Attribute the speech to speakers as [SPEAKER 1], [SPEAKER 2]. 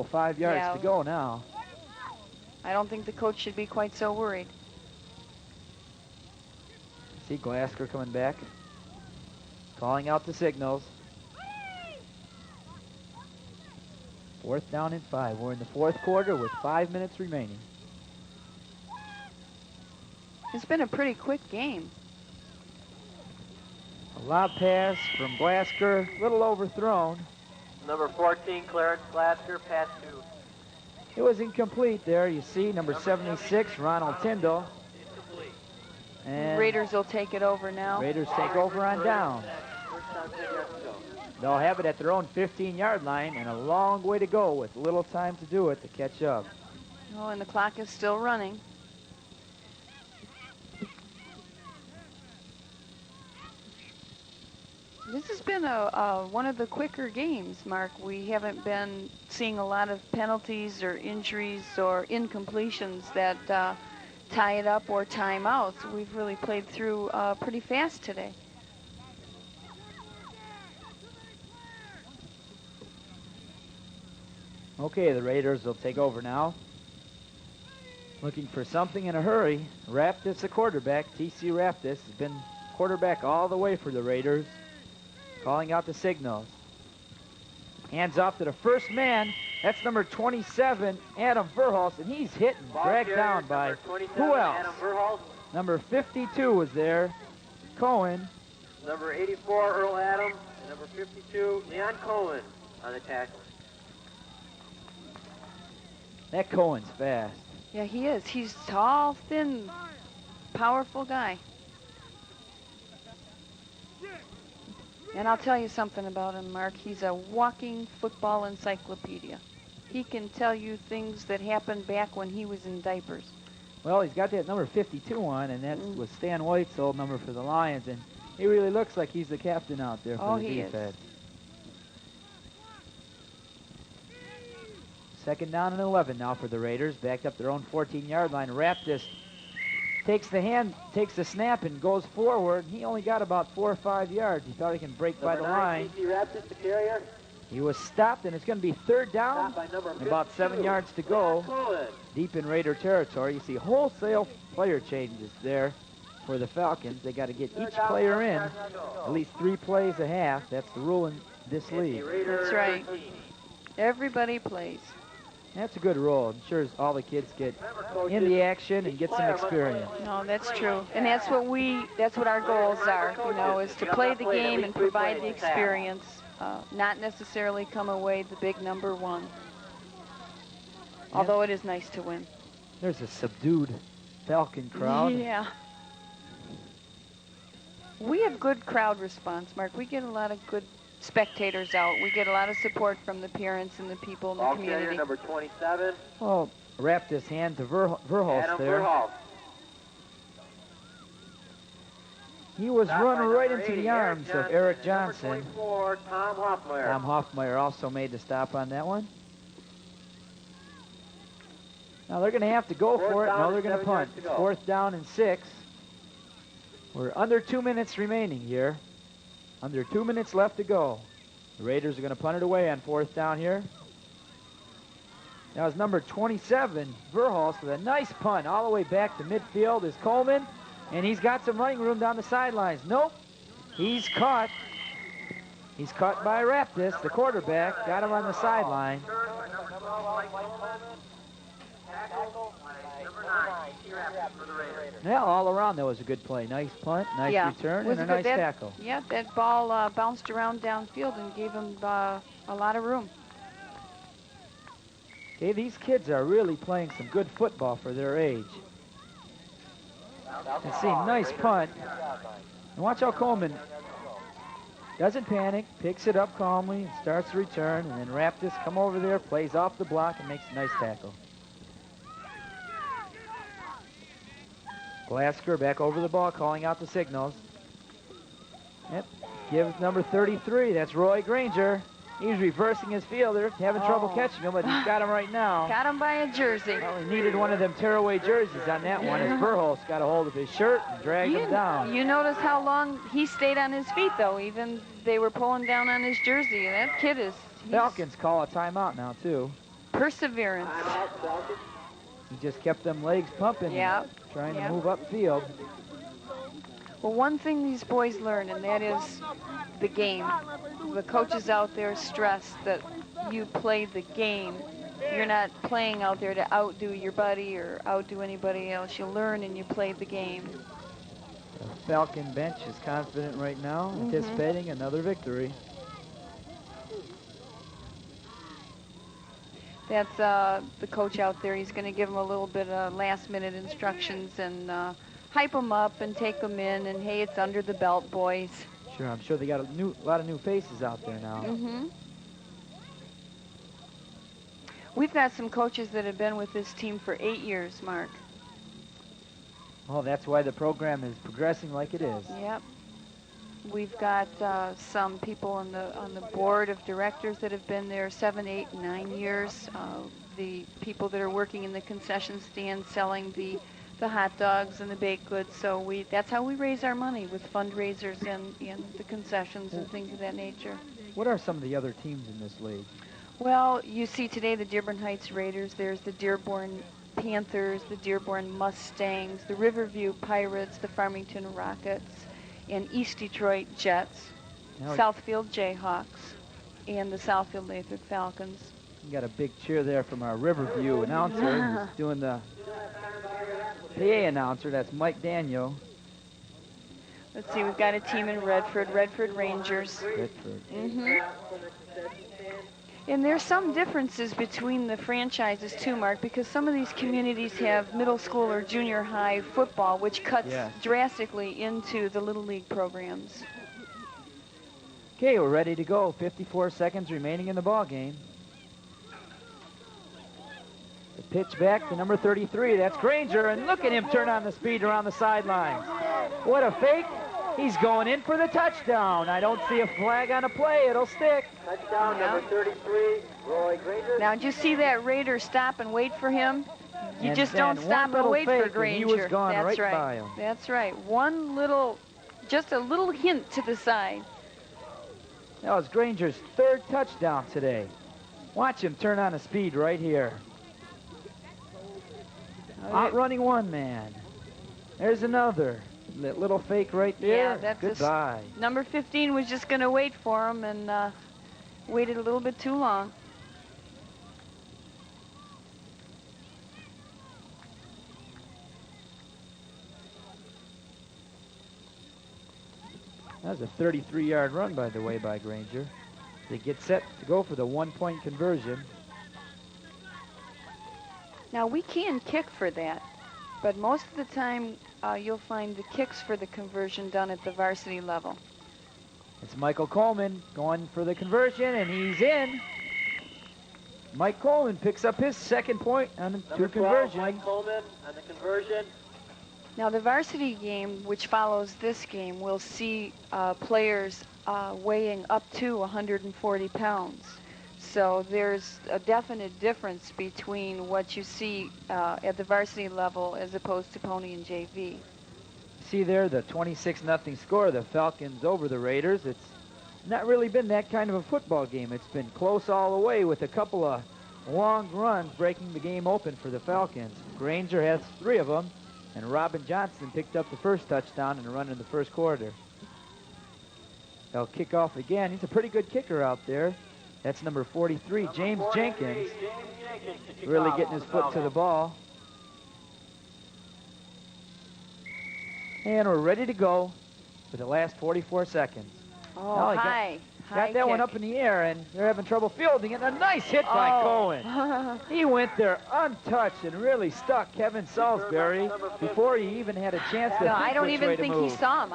[SPEAKER 1] 5 yards to go now.
[SPEAKER 2] I don't think the coach should be quite so worried.
[SPEAKER 1] See Glasgow coming back, calling out the signals. 4th down and 5. We're in the 4th quarter with 5 minutes remaining.
[SPEAKER 2] It's been a pretty quick game.
[SPEAKER 1] A lob pass from Glasgow, little overthrown.
[SPEAKER 3] Number 14, Clarence Glasgow, pass to.
[SPEAKER 1] It was incomplete there. You see number 76, Ronald Tyndall. And
[SPEAKER 2] Raiders will take it over now.
[SPEAKER 1] Raiders take over on down. They'll have it at their own 15-yard line and a long way to go with little time to do it to catch up.
[SPEAKER 2] Oh, and the clock is still running. This has been one of the quicker games, Mark. We haven't been seeing a lot of penalties or injuries or incompletions that tie it up or time out. So we've really played through pretty fast today.
[SPEAKER 1] Okay, the Raiders will take over now. Looking for something in a hurry. Raptis, the quarterback. T.C. Raptis has been quarterback all the way for the Raiders. Calling out the signals. Hands off to the first man. That's number 27, Adam Verhulst, and he's hit and dragged down by who else?
[SPEAKER 3] Adam Verhulst.
[SPEAKER 1] Number 52 was there, Cohen.
[SPEAKER 3] Number 84, Earl Adams. And number 52, Leon Cohen on the tackle.
[SPEAKER 1] That Cohen's fast.
[SPEAKER 2] Yeah, he is. He's tall, thin, powerful guy. And I'll tell you something about him, Mark. He's a walking football encyclopedia. He can tell you things that happened back when he was in diapers.
[SPEAKER 1] Well, he's got that number 52 on, and that was Stan White's old number for the Lions, and he really looks like he's the captain out there for the defense. Second down and 11 now for the Raiders. Backed up their own 14-yard line. Raptis takes the snap and goes forward. He only got about 4 or 5 yards. He thought he can break by the line. He was stopped, and it's going to be 3rd down. And about 7 yards to go. Deep in Raider territory. You see wholesale player changes there for the Falcons. They got to get each player in at least 3 plays a half. That's the rule in this league.
[SPEAKER 2] That's right. Everybody plays.
[SPEAKER 1] That's a good rule. Ensures all the kids get in the action and get some experience.
[SPEAKER 2] No, that's true. And that's what our goals are, you know, is to play the game and provide the experience, not necessarily come away the big number 1. Although it is nice to win.
[SPEAKER 1] There's a subdued Falcon crowd.
[SPEAKER 2] Yeah. We have good crowd response, Mark. We get a lot of good spectators out. We get a lot of support from the parents and the people in the community.
[SPEAKER 3] Number 27.
[SPEAKER 1] Well, wrap this hand to Verhulst there.
[SPEAKER 3] Verhulst.
[SPEAKER 1] He was run right into the arms of Eric Johnson.
[SPEAKER 3] Number 24, Tom Hoffmeyer.
[SPEAKER 1] Tom Hoffmeyer also made the stop on that one. Now they're going to have to go for it. No, they're going to punt. 4th down and 6. We're under 2 minutes remaining here. Under 2 minutes left to go. The Raiders are going to punt it away on 4th down here. Now it's number 27, Verhulst, with a nice punt all the way back to midfield is Coleman. And he's got some running room down the sidelines. Nope. He's caught. He's caught by Raptis, the quarterback. Got him on the sideline. Well, all around that was a good play. Nice punt, nice return, and a nice tackle.
[SPEAKER 2] Yeah, that ball bounced around downfield and gave him a lot of room.
[SPEAKER 1] Okay, these kids are really playing some good football for their age. And see, nice punt. And watch how Coleman doesn't panic, picks it up calmly, and starts the return, and then Raptis come over there, plays off the block, and makes a nice tackle. Glasgow back over the ball, calling out the signals. Yep, give number 33, that's Roy Granger. He's reversing his fielder, having trouble catching him, but he's got him right now.
[SPEAKER 2] Got him by a jersey.
[SPEAKER 1] Well, he needed one of them tearaway jerseys on that one as Verhulst got a hold of his shirt and dragged him down.
[SPEAKER 2] You notice how long he stayed on his feet, though. Even they were pulling down on his jersey. That kid is...
[SPEAKER 1] Falcons call a timeout now, too.
[SPEAKER 2] Perseverance.
[SPEAKER 3] Timeout, Falcons.
[SPEAKER 1] He just kept them legs pumping,
[SPEAKER 2] Yeah.
[SPEAKER 1] trying
[SPEAKER 2] Yeah.
[SPEAKER 1] to move upfield.
[SPEAKER 2] Well, one thing these boys learn, and that is the game. The coaches out there stress that you play the game. You're not playing out there to outdo your buddy or outdo anybody else. You learn and you play the game.
[SPEAKER 1] The Falcon bench is confident right now, anticipating another victory.
[SPEAKER 2] That's the coach out there. He's going to give them a little bit of last-minute instructions and hype them up and take them in. And, hey, it's under the belt, boys.
[SPEAKER 1] Sure, I'm sure they got a lot of new faces out there now.
[SPEAKER 2] We've got some coaches that have been with this team for 8 years, Mark.
[SPEAKER 1] Well, that's why the program is progressing like it is.
[SPEAKER 2] Yep. We've got some people on the board of directors that have been there 7, 8, 9 years. The people that are working in the concession stand selling the hot dogs and the baked goods. So that's how we raise our money, with fundraisers and the concessions and things of that nature.
[SPEAKER 1] What are some of the other teams in this league?
[SPEAKER 2] Well, you see today the Dearborn Heights Raiders. There's the Dearborn Panthers, the Dearborn Mustangs, the Riverview Pirates, the Farmington Rockets, and East Detroit Jets, Southfield Jayhawks, and the Southfield Lathrup Falcons.
[SPEAKER 1] We got a big cheer there from our Riverview announcer who's doing the PA announcer. That's Mike Daniel.
[SPEAKER 2] Let's see, we've got a team in Redford Rangers.
[SPEAKER 1] Redford.
[SPEAKER 2] And there's some differences between the franchises too, Mark, because some of these communities have middle school or junior high football, which cuts drastically into the Little League programs.
[SPEAKER 1] Okay, we're ready to go. 54 seconds remaining in the ball game. The pitch back to number 33. That's Granger, and look at him turn on the speed around the sidelines. What a fake. He's going in for the touchdown. I don't see a flag on a play. It'll stick.
[SPEAKER 3] Touchdown, number 33, Roy Granger.
[SPEAKER 2] Now, did you see that Raider stop and wait for him? You just don't stop and wait for Granger.
[SPEAKER 1] He was gone
[SPEAKER 2] That's
[SPEAKER 1] right
[SPEAKER 2] right.
[SPEAKER 1] by him.
[SPEAKER 2] That's right. Just a little hint to the side.
[SPEAKER 1] That was Granger's third touchdown today. Watch him turn on the speed right here. Outrunning one man. There's another. That little fake right there.
[SPEAKER 2] Yeah, that's
[SPEAKER 1] goodbye.
[SPEAKER 2] Number 15 was just going to wait for him and waited a little bit too long.
[SPEAKER 1] That was a 33-yard run, by the way, by Granger. They get set to go for the one-point conversion.
[SPEAKER 2] Now, we can kick for that, but most of the time you'll find the kicks for the conversion done at the varsity level.
[SPEAKER 1] It's Michael Coleman going for the conversion, and he's in. Mike Coleman picks up his second point on the conversion.
[SPEAKER 3] Mike Coleman on the conversion.
[SPEAKER 2] Now, the varsity game, which follows this game, will see players weighing up to 140 pounds. So there's a definite difference between what you see at the varsity level as opposed to Pony and JV.
[SPEAKER 1] See there the 26-0 score, the Falcons over the Raiders. It's not really been that kind of a football game. It's been close all the way with a couple of long runs breaking the game open for the Falcons. Granger has 3 of them, and Robin Johnson picked up the first touchdown in a run in the first quarter. They'll kick off again. He's a pretty good kicker out there. That's number 43, James Jenkins. Really getting his foot to the ball. And we're ready to go for the last 44 seconds.
[SPEAKER 2] Oh,
[SPEAKER 1] Now
[SPEAKER 2] high
[SPEAKER 1] got that one up in the air, and they're having trouble fielding it. A nice hit by Cohen. He went there untouched and really stuck Kevin Salisbury before he even had a chance to
[SPEAKER 2] No, I don't even think he saw him.